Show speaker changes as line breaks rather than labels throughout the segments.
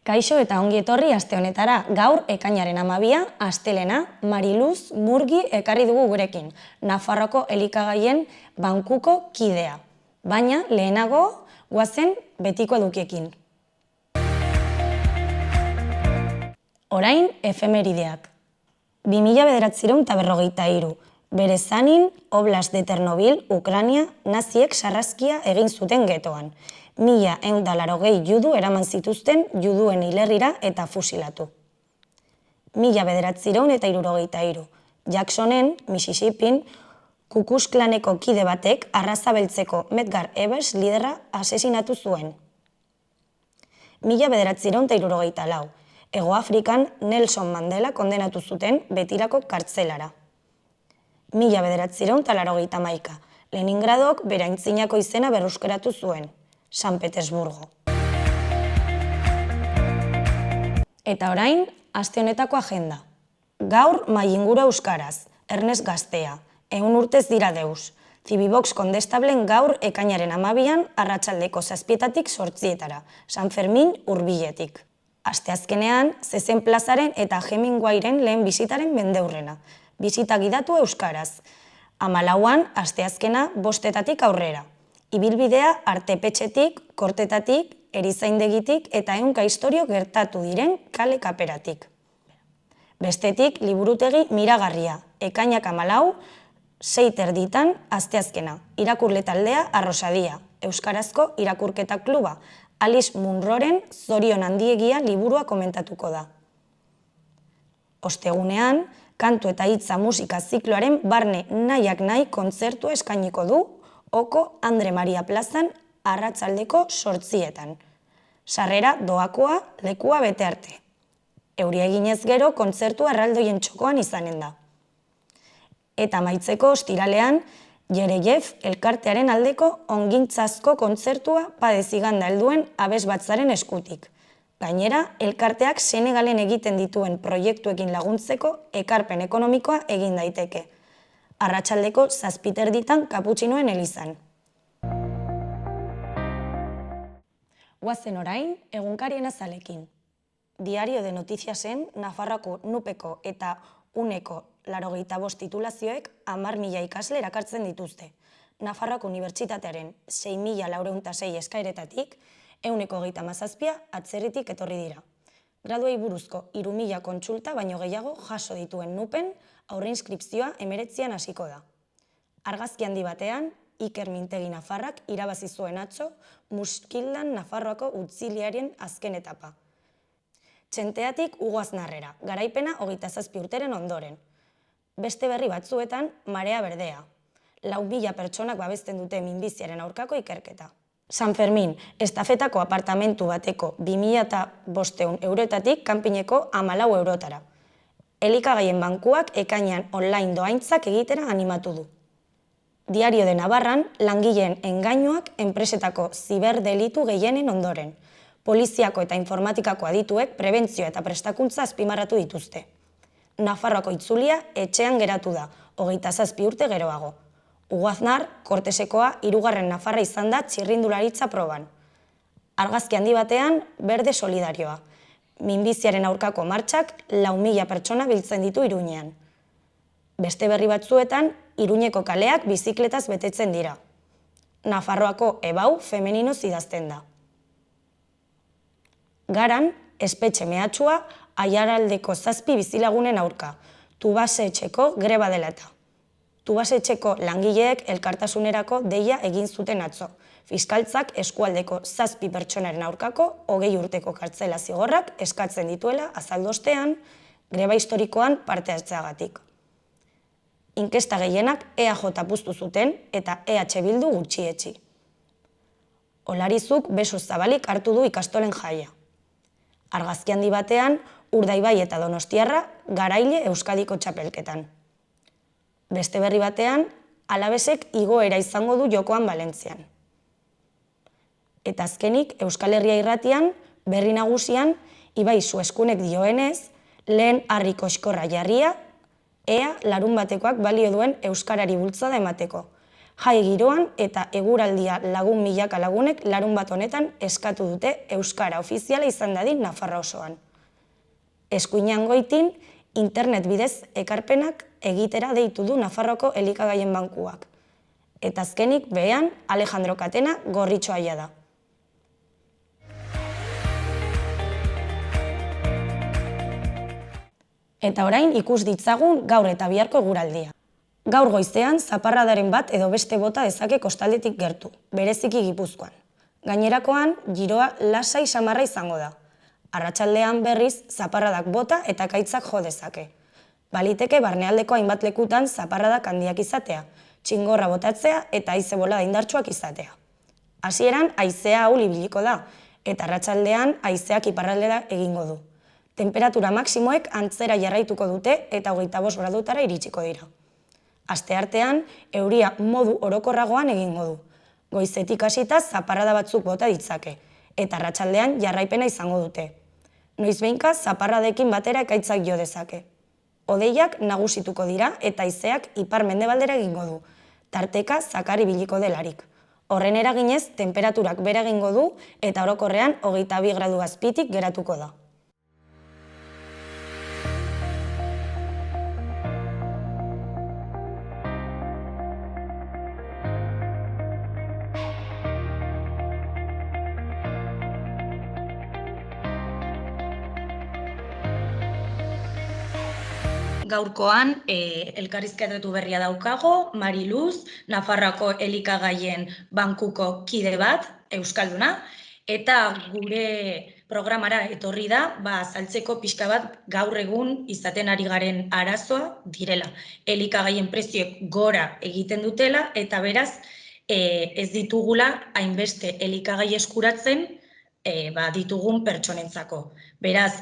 Kaixo eta ongi etorri aste honetara. Gaur ekainaren 12, astelena, Mariluz Murgi ekarri dugu gurekin, Nafarroako elikagaien bankuko kidea. Baina lehenago goazen betiko edukiekin. Orain efemerideak. 1943, Berezanin, Oblast de Ternobil, Ukraina, naziek sarraskia egin zuten getoan. 1180 judu eraman zituzten juduen hilerrira eta fusilatu. 1973, Jacksonen, Mississippin, Ku Klux Klaneko kide batek arraza beltzeko Medgar Evers liderra asesinatu zuen. 1974, Hego Afrikan Nelson Mandela kondenatu zuten betirako kartzelara. 1981, Leningradok bere aintzinako izena berruskeratu zuen, San Petersburgo. Eta orain, aste honetako agenda. Gaur mailinguru euskaraz, Ernest Gaztea, 100 urtez dira deus. Zibibox kondestablen gaur ekainaren 12an arratsaldeko 7:00 8:00, San Fermin hurbiletik. Asteazkenean, Zezen plazaren eta Hemingwayren lehen bisitaren mendeurrena. Bisita gidatu euskaraz. 14an, asteazkena 5:00 aurrera. Ibilbidea Artepetxetik, Kortetatik, Erizaindegitik eta ehunka istorio gertatu diren kale kaperatik. Bestetik, liburutegi miragarria, ekainak 14, 6:30 asteazkena. Irakurle taldea Arrosadia, euskarazko irakurketa kluba. Alice Munroren Zorion handiegia liburua komentatuko da. Ostegunean, kantu eta hitza musika zikloaren barne nahiak nahi kontzertua eskainiko du Oko Andre Maria plazan arratsaldeko 8:00. Sarrera doakoa, lekua bete arte. Euria eginez gero kontzertua erraldoien txokoan izanen da. Eta amaitzeko ostiralean, Jerejev elkartearen aldeko ongintzazko kontzertua Padeziganda helduen abesbatzaren eskutik. Gainera, elkarteak Senegalen egiten dituen proiektuekin laguntzeko ekarpen ekonomikoa egin daiteke. Arratsaldeko 7:30 Kaputxinoen elizan. Goazen orain, egunkarien azalekin. Diario de Notiziasen, Nafarroako Nupeko eta Uneko 85 titulazioek 10.000 ikasle erakartzen dituzte. Nafarroako Unibertsitatearen 6.406 eskaeretatik, 137 atzerritik etorri dira. Graduei buruzko 3.000 kontsulta baino gehiago jaso dituen Nupen aurreinskripzioa 19an hasiko da. Argazki handi batean, Iker Mintegi Nafarrak irabazi zuen atzo Muskildan Nafarroako utziliarien azken etapa. Txenteatik Hugo Aznarrera, garaipena 27 urteren ondoren. Beste berri batzuetan, Marea Berdea. 4.000 pertsonak babesten dute minbiziaren aurkako ikerketa. San Fermin, estafetako apartamentu bateko 2.500 eurotatik kanpineko 14 eurotara. Elikagaien bankuak ekainean online doaintzak egitera animatu du. Diario de Navarran, langileen engainuak enpresetako ziberdelitu gehienen ondoren. Poliziako eta informatikako adituek prebentzio eta prestakuntza azpimarratu dituzte. Nafarroako itzulia etxean geratu da, 27 urte geroago. Hugo Aznar, Kortesekoa 3. Nafarra izan da txirrindularitza proban. Argazki handi batean, berde solidarioa. Minbiziaren aurkako martxak 4.000 pertsona biltzen ditu Iruñean. Beste berri batzuetan, Iruñeko kaleak bizikletaz betetzen dira. Nafarroako ebau femeninoz idazten da. Garan, espetxe mehatxua, Aiaraldeko 7 bizilagunen aurka, Tubasetxeko greba dela eta. Tubasetxeko langileek elkartasunerako deia egin zuten atzo. Fiskaltzak eskualdeko 7 pertsonaren aurkako 20 urteko kartzela zigorrak eskatzen dituela azaldostean, greba historikoan parte hartzeagatik. Inkesta gehienak EAJ puztu zuten eta EH Bildu gutxietsi. Olarizuk beso zabalik hartu du ikastolen jaia. Argazki handi batean, Urdaibai eta Donostiarra garaile Euskadiko txapelketan. Beste berri batean, Alabesek igoera izango du jokoan Valentzian. Eta azkenik, Euskal Herria irratian, berri nagusian, Ibai Sueskunek dioenez, lehen harriko eskorra jarria, ea larun batekoak balio duen euskarari bultzada emateko. Jai giroan eta eguraldia lagun milaka lagunek larunbat honetan eskatu dute euskara ofiziala izan dadin Nafarroa osoan. Eskuinean goitin, internet bidez ekarpenak egitera deitu du Nafarroako elikagaien bankuak. Eta azkenik behean Alejandro Katena gorritxoaia da. Eta orain ikus ditzagun gaur eta biharko eguraldia. Gaur goizean zaparradaren bat edo beste bota dezake kostaldetik gertu, bereziki Gipuzkoan. Gainerakoan giroa lasai samarra izango da. Arratsaldean berriz zaparradak bota eta ekaitzak jo dezake. Baliteke barnealdeko hainbat lekutan zaparradak handiak izatea, txingorra botatzea eta haize bolada indartsuak izatea. Hasieran haizea ahul ibiliko da eta arratsaldean haizeak iparraldera egingo du. Temperatura maksimoek antzera jarraituko dute eta 25 gradutara iritsiko dira. Asteartean, euria modu orokorragoan egingo du. Goizetik hasita zaparrada batzuk bota ditzake, eta arratsaldean jarraipena izango dute. Noizbehinka zaparradekin batera ekaitzak jo dezake. Hodeiak nagusituko dira eta haizeak ipar-mendebaldera egingo du, tarteka zakar ibiliko delarik. Horren eraginez, temperaturak behera egingo du eta orokorrean 22 gradu azpitik geratuko da. Gaurkoan elkarrizketatu berria daukago, Mariluz, Nafarroako elikagaien bankuko kide bat, euskalduna, eta gure programara etorri da, azaltzeko pixka bat gaur egun izaten ari garen arazoa direla. Elikagaien prezioek gora egiten dutela, eta beraz ez ditugula hainbeste elikagai eskuratzen ditugun pertsonentzako. Beraz,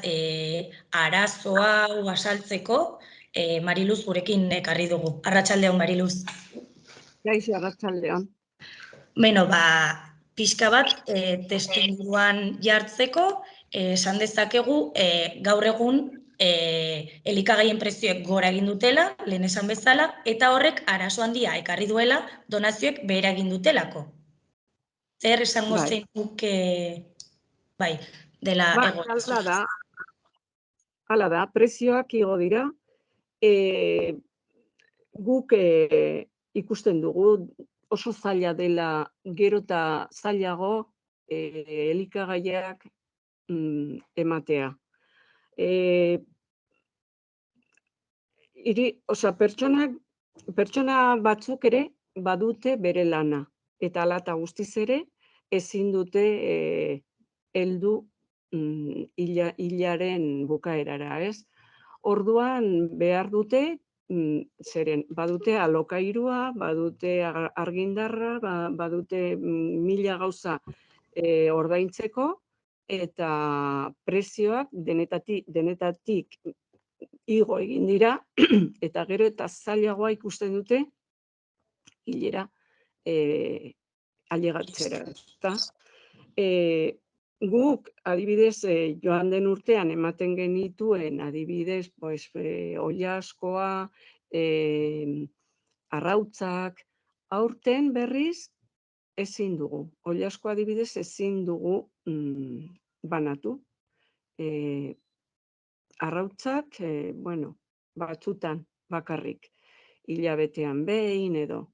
arazoa hau azaltzeko, Mariluz gurekin ekarri dugu. Arratsaldeon, Mariluz.
Gaixo, arratsaldeon.
Beno, pixka bat testuinguruan jartzeko, esan dezakegu gaur egun elikagaien prezioek gora egin dutela, lehen esan bezala, eta horrek arazo handia ekarri duela donazioek behera egin dutelako. Zer esango zeinuk dela egoera?
Hala da, prezioak igo dira. Guk ikusten dugu oso zaila dela gero eta zailago elikagaiak ematea. Pertsona batzuk ere badute bere lana, eta hala eta guztiz ere ezin dute heldu hilaren bukaerara, ez? Orduan behar dute, zeren badute alokairua, badute argindarra, badute 1000 gauza ordaintzeko, eta prezioak denetatik igo egin dira, eta gero eta zailagoa ikusten dute hilera ailegatzera. Guk, adibidez, joan den urtean ematen genituen, adibidez, oilaskoa, arrautzak, aurten berriz ezin dugu. Oilaskoa adibidez ezin dugu banatu. Arrautzak, batzutan bakarrik, hilabetean behin edo.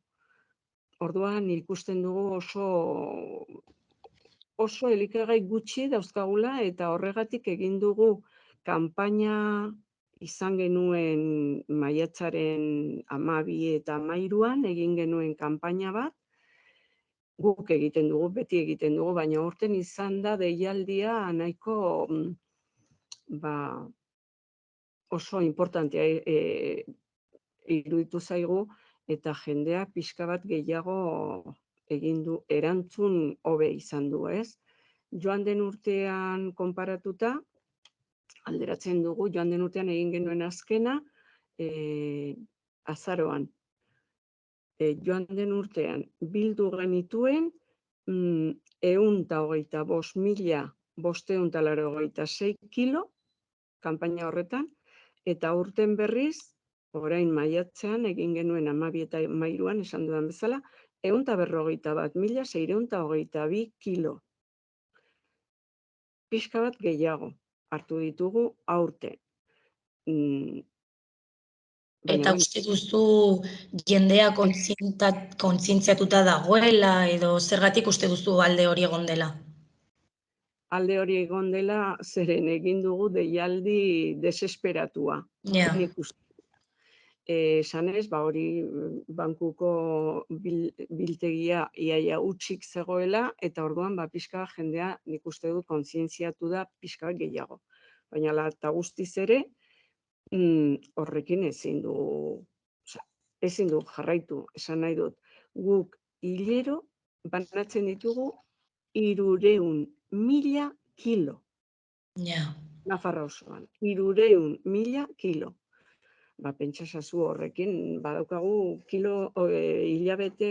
Orduan ikusten dugu oso elikagai gutxi dauzkagula, eta horregatik egin dugu kanpaina izan genuen maiatzaren 12 eta 13 egin genuen kanpaina bat. Guk egiten dugu, beti egiten dugu, baina aurten izan da deialdia nahiko oso importantea iruditu zaigu, eta jendeak pixka bat gehiago egin du, erantzun hobe izan du, ez? Joan den urtean konparatuta, alderatzen dugu, joan den urtean egin genuen azkena, azaroan. Joan den urtean bildu genituen 125.586 kilo kanpaina horretan, eta urten berriz, orain maiatzean egin genuen 12 eta 13 esan dudan bezala, 151.622 kilo. Pixka bat gehiago hartu ditugu aurten. Baina,
Eta uste duzu jendea kontzientziatuta dagoela edo zergatik uste duzu alde hori egon dela?
alde hori egon dela, zeren egin dugu deialdi desesperatua.
Ja,
Nik uste. Esanez, hori bankuko biltegia iaia hutsik zegoela, eta orduan pixka jendea nik uste dut kontzientziatu da pixka gehiago. Baina eta guztiz ere, horrekin ezin du jarraitu, esan nahi dut. Guk hilero banatzen ditugu 300.000 kilo.
ja.
Nafarroa osoan, 300.000 kilo. Pentsa ezazu horrekin, badaukagu hilabete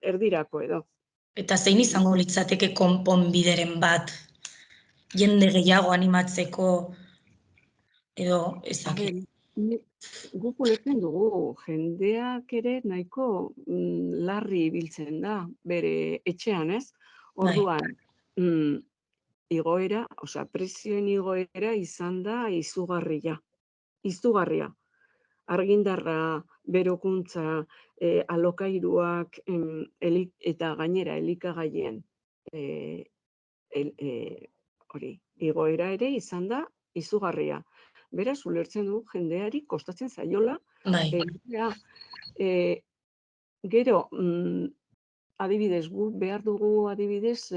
erdirako edo.
Eta zein izango litzateke konponbideren bat jende gehiago animatzeko edo ezakit?
Guk ulertzen dugu, jendeak ere nahiko larri ibiltzen da, bere etxean, ez? Orduan, igoera, prezioen igoera izan da izugarria. Argindarra, berokuntza, alokairuak eta gainera elikagaien igoera ere izan da izugarria. Beraz, ulertzen du jendeari kostatzen zaiola.
Bai.
Gero, adibidez, gu behar dugu adibidez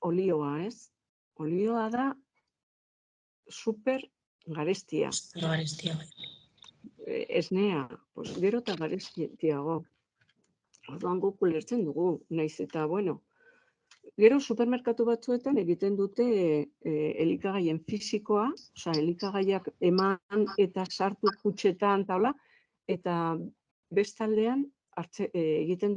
olioa, ez? Olioa da super garestia.
Garestia.
Esnea, gero eta garestiago. Orduan guk ulertzen dugu, naiz eta, gero supermerkatu batzuetan egiten dute elikagaien fisikoa, elikagaiak eman eta sartu kutxetan, eta bestaldean egiten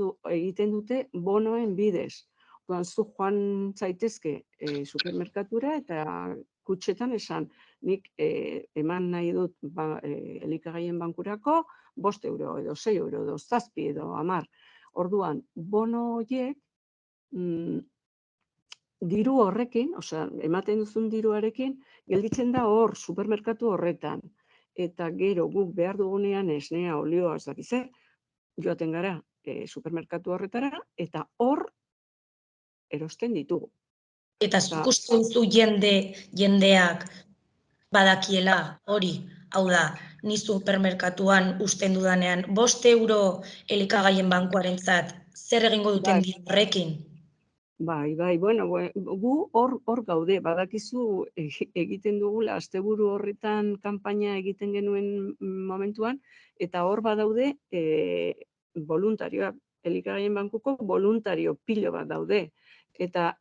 dute bonoen bidez. Orduan zu joan zaitezke supermerkatura eta kutxetan esan, nik eman nahi dut elikagaien bankurako 5 euro edo 6 euro edo 7 edo 10. Orduan, bono horiek diru horrekin, ematen duzun diruarekin, gelditzen da hor supermerkatu horretan. Eta gero guk behar dugunean esnea, olioa, joaten gara supermerkatu horretara, eta hor erosten ditugu.
Eta zuk uste duzu jendeak badakiela hori, hau da, ni supermerkatuan usten dudanean 5 euro elikagaien bankuarentzat, zer egingo duten horrekin?
Bai, gu hor gaude, badakizu egiten dugula, asteburu horretan kanpaina egiten genuen momentuan, eta hor badaude voluntarioak, elikagaien bankuko voluntario pilo bat daude. Eta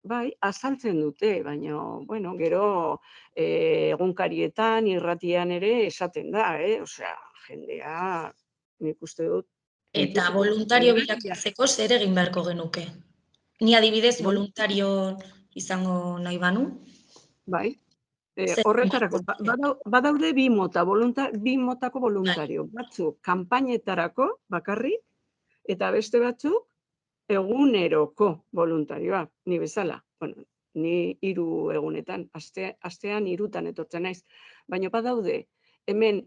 bai, azaltzen dute, baina, gero egunkarietan, irratian ere esaten da, jendea, nik uste dut.
Eta voluntario bilakatzeko zer egin beharko genuke? Ni adibidez voluntario izango nahi banu?
Bai, horretarako, badaude bi motako voluntario. Batzuk kanpainetarako bakarrik, eta beste batzuk eguneroko voluntarioa, ni bezala. Ni 3 egunetan, astean 3 etortzen naiz. Baina badaude, hemen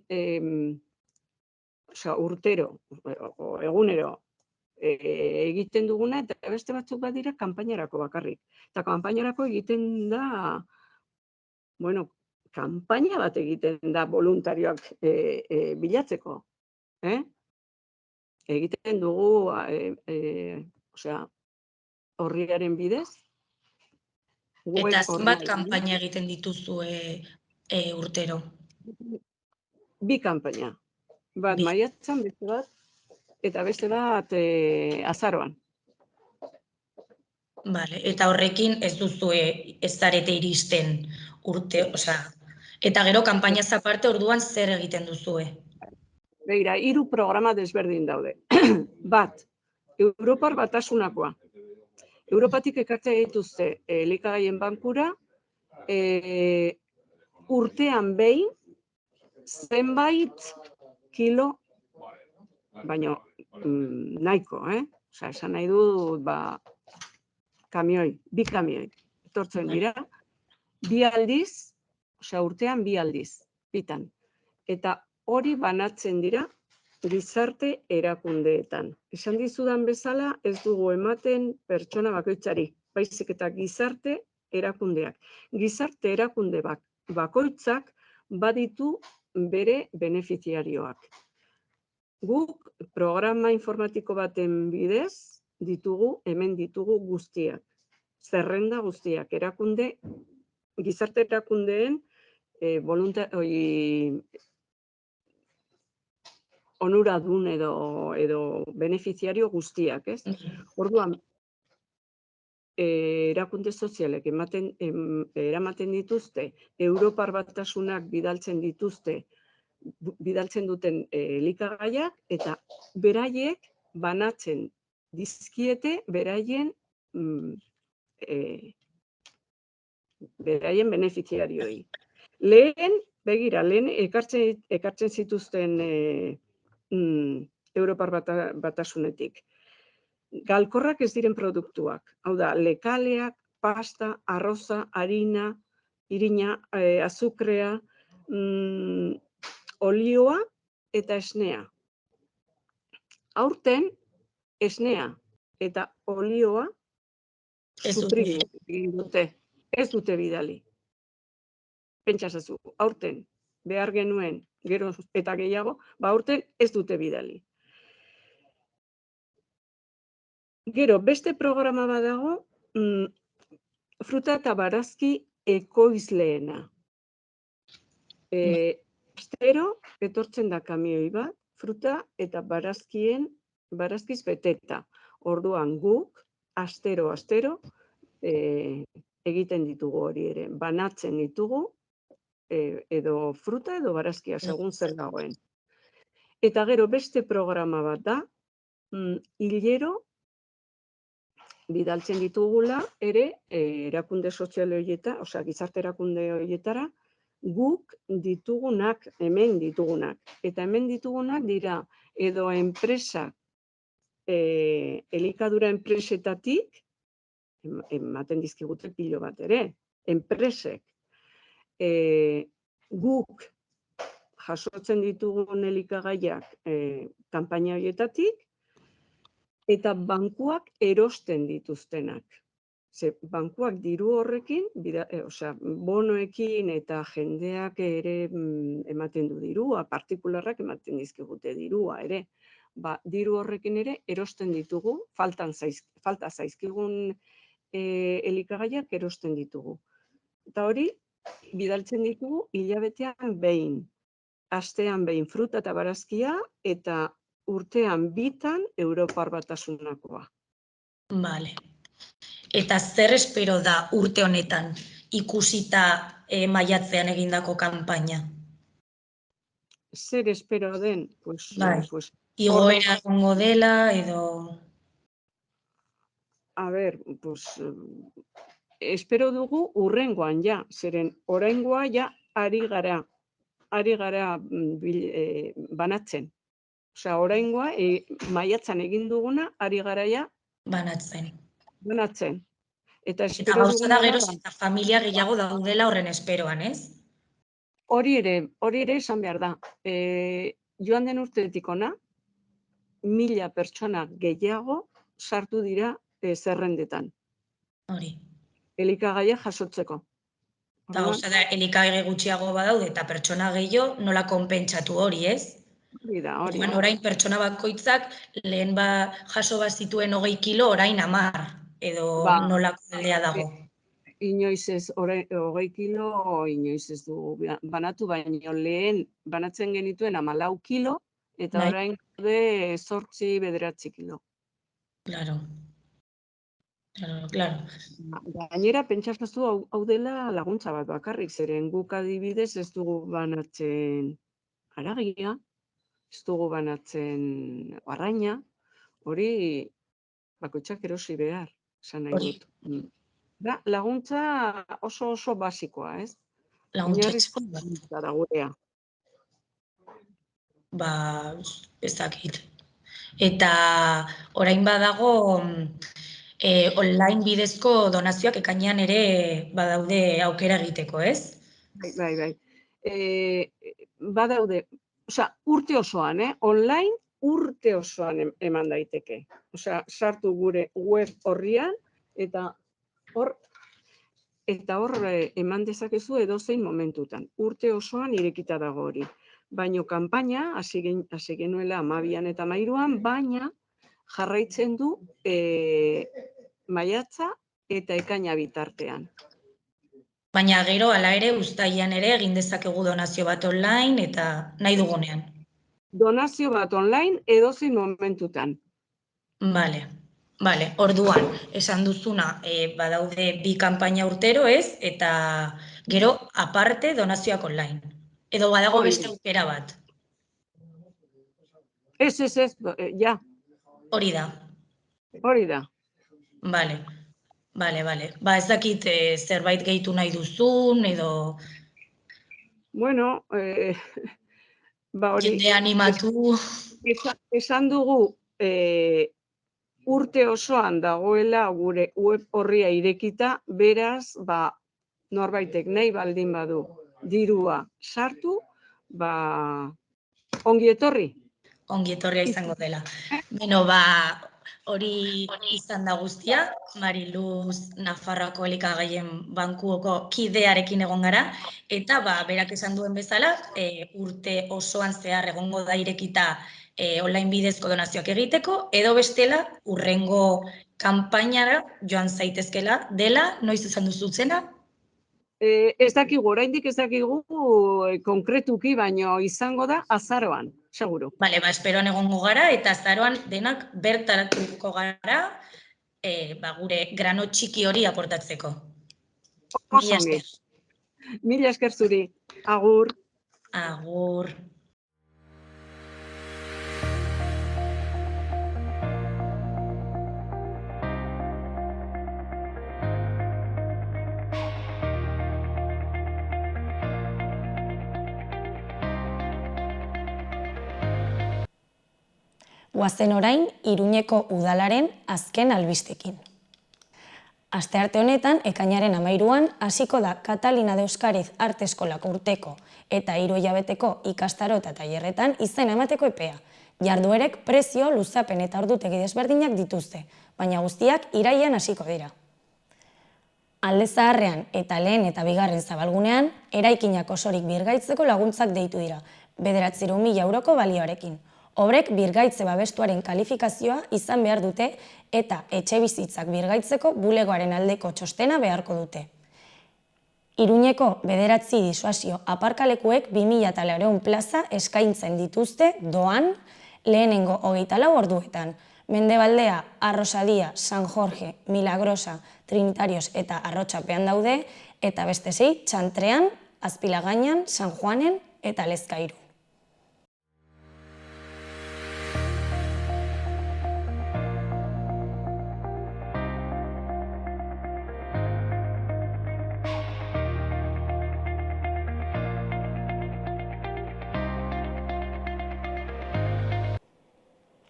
urtero, egunero egiten duguna, eta beste batzuk badira kanpainarako bakarrik. Eta kanpainarako egiten da, kanpaina bat egiten da voluntarioak bilatzeko. Egiten dugu, horriaren bidez.
Eta zenbat kanpaina egiten dituzue urtero?
2 kanpaina. Bat maiatzan, beste bat, eta beste bat azaroan.
Bale, eta horrekin ez duzue ez zarete iristen urte, eta gero kanpainaz aparte orduan zer egiten duzue?
Begira, 3 programa desberdin daude. Bat, Europar Batasunakoa. Europatik ekartzen dituzte elikagaien bankura, urtean behin zenbait kilo baina nahiko, Osa, esan nahi dut, bi kamioi, etortzen dira, bi aldiz, osea, urtean bi aldiz, bitan. Eta hori banatzen dira gizarte erakundeetan. Esan dizudan bezala, ez dugu ematen pertsona bakoitzari, baizik eta gizarte erakundeak. Gizarte erakunde bakoitzak baditu bere benefiziarioak. Guk programa informatiko baten bidez hemen ditugu guztiak. Zerrenda guztiak, gizarte erakundeen onuradun edo benefiziario guztiak, ez? Orduan, erakunde sozialek eramaten dituzte, Europar Batasunak bidaltzen duten elikagaiak, eta beraiek banatzen dizkiete beraien benefiziarioi. Lehen ekartzen zituzten Europar Batasunetik. Galkorrak ez diren produktuak. Hau da, lekaleak, pasta, arroza, harina, irina, azukrea, olioa eta esnea. Aurten, esnea eta olioa suprimitu egin dute. Ez dute bidali. Pentsasazu, aurten behar genuen, gero eta gehiago, aurten ez dute bidali. Gero, beste programa badago, fruta eta barazki ekoizleena. Astero, etortzen da kamioi bat, fruta eta barazkiz beteta. Orduan guk, astero, egiten ditugu hori ere. Banatzen ditugu, edo fruta edo barazkia, segun zer dagoen. Eta gero, beste programa bat da, hilero, bidaltzen ditugula ere erakunde sozial horieta, osea gizarte erakunde horietara, guk ditugunak, hemen ditugunak. Eta hemen ditugunak dira edo enpresak, elikadura enpresetatik, ematen dizkigute pilo bat ere, enpresek, guk jasotzen ditugun elikagaiak kanpaina horietatik, eta bankuak erosten dituztenak. Bankuak diru horrekin, bonoekin eta jendeak ere ematen du dirua, partikularrak ematen dizkigute dirua ere. Diru horrekin ere erosten ditugu, falta zaizkigun elikagaiak erosten ditugu. Eta hori, bidaltzen ditugu hilabetean behin. Astean behin fruta eta barazkia eta urtean bitan Europar Batasunakoa.
Vale. Eta zer espero da urte honetan ikusita maiatzean egindako kanpaina?
Zer espero den?
Igoera egongo dela edo...
A ber, espero dugu hurrengoan ja, zeren oraingoa ja ari gara banatzen. Osea, oraingoa, maiatzan egin duguna, ari garaia
banatzen.
Eta
gauza da geroz eta familia gehiago daudela horren esperoan, ez?
Hori ere esan behar da. Joan den urtetik ona, 1000 pertsona gehiago sartu dira zerrendetan.
Hori.
Elikagaia jasotzeko.
Eta gauza da, elikagai gutxiago badaude eta pertsona gehiago nola konpentsatu hori, ez?
Hori.
Orain pertsona bakoitzak lehen jaso bazituen 20 kilo, orain 10, edo nolako aldea dago.
Inoiz ez, 20 kilo, inoiz ez du banatu, baina lehen banatzen genituen 14 kilo, eta orain gaude 8-9 kilo.
Claro.
Gainera, pentsatzen hau dela laguntza bat bakarrik, zeren guk adibidez ez dugu banatzen haragia, ez dugu banatzen arraina, hori bakoitzak erosi behar, esan nahi dut. Laguntza oso basikoa, ez? Oinarrizko laguntza da gurea.
Ez dakit. Eta orain badago online bidezko donazioak ekainean ere badaude aukera egiteko, ez?
Bai. Badaude, urte osoan, online urte osoan eman daiteke. Sartu gure web horrian eta hor eman dezakezu edozein momentutan. Urte osoan irekita dago hori. Baina kanpaina hasi genuela 12an eta 13an, baina jarraitzen du maiatza eta ekaina bitartean.
Baina gero, hala ere, uztailean ere egin dezakegu donazio bat online eta nahi dugunean.
Donazio bat online edozein momentutan.
Bale, orduan, esan duzuna, badaude 2 kanpaina urtero, ez? Eta gero, aparte, donazioak online. Edo badago beste aukera bat.
Ez, ja.
Hori da. Bale. Ba, ez dakit zerbait gehitu nahi duzun, edo...
Bueno, hori...
Jende animatu...
Esan dugu urte osoan dagoela gure web horria irekita, beraz, norbaitek nahi baldin badu dirua sartu, ongi etorri.
Ongi etorria izango dela. Beno, hori izan da guztia, Mariluz Nafarroako Elikagaien Bankuoko kidearekin egon gara, eta berak esan duen bezala, urte osoan zehar egongo da irekita online bidezko donazioak egiteko, edo bestela, hurrengo kanpainara joan zaitezkela dela, noiz izan duzu zena?
Ez dakigu, oraindik ez dakigu konkretuki, baino izango da azaroan, seguru.
Bale, esperoan egongo gara, eta azaroan denak bertaratuko gara, gure grano txiki hori aportatzeko. Mila esker.
Mila esker zuri. Agur.
Agur.
Goazen orain, Iruñeko udalaren azken albistekin. Astearte honetan, ekainaren 13an, hasiko da Catalina de Euskariz Arte Eskolako urteko eta 3 hilabeteko ikastaro eta tailerretan izena emateko epea. Jarduerek prezio, luzapen eta ordutegi desberdinak dituzte, baina guztiak irailean hasiko dira. Alde Zaharrean eta lehen eta bigarren zabalgunean, eraikinak osorik birgaitzeko laguntzak deitu dira, 900.000 euroko balioarekin. Obrek birgaitze babestuaren kalifikazioa izan behar dute eta etxe bizitzak birgaitzeko bulegoaren aldeko txostena beharko dute. Iruñeko 9 disuasio aparkalekuek 2.400 plaza eskaintzen dituzte doan lehenengo 24 orduetan. Mendebaldea, Arrosadia, San Jorge, Milagrosa, Trinitarios eta Arrotxapean daude, eta beste 6 Txantrean, Azpilagainan, San Juanen eta Lezkairu.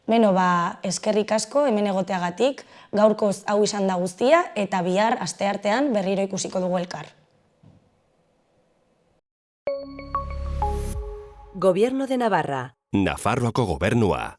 Beno, eskerrik asko hemen egoteagatik, gaurkoz hau izan da guztia eta bihar asteartean berriro ikusiko dugu elkar.
Gobierno de Navarra.
Nafarroako gobernua.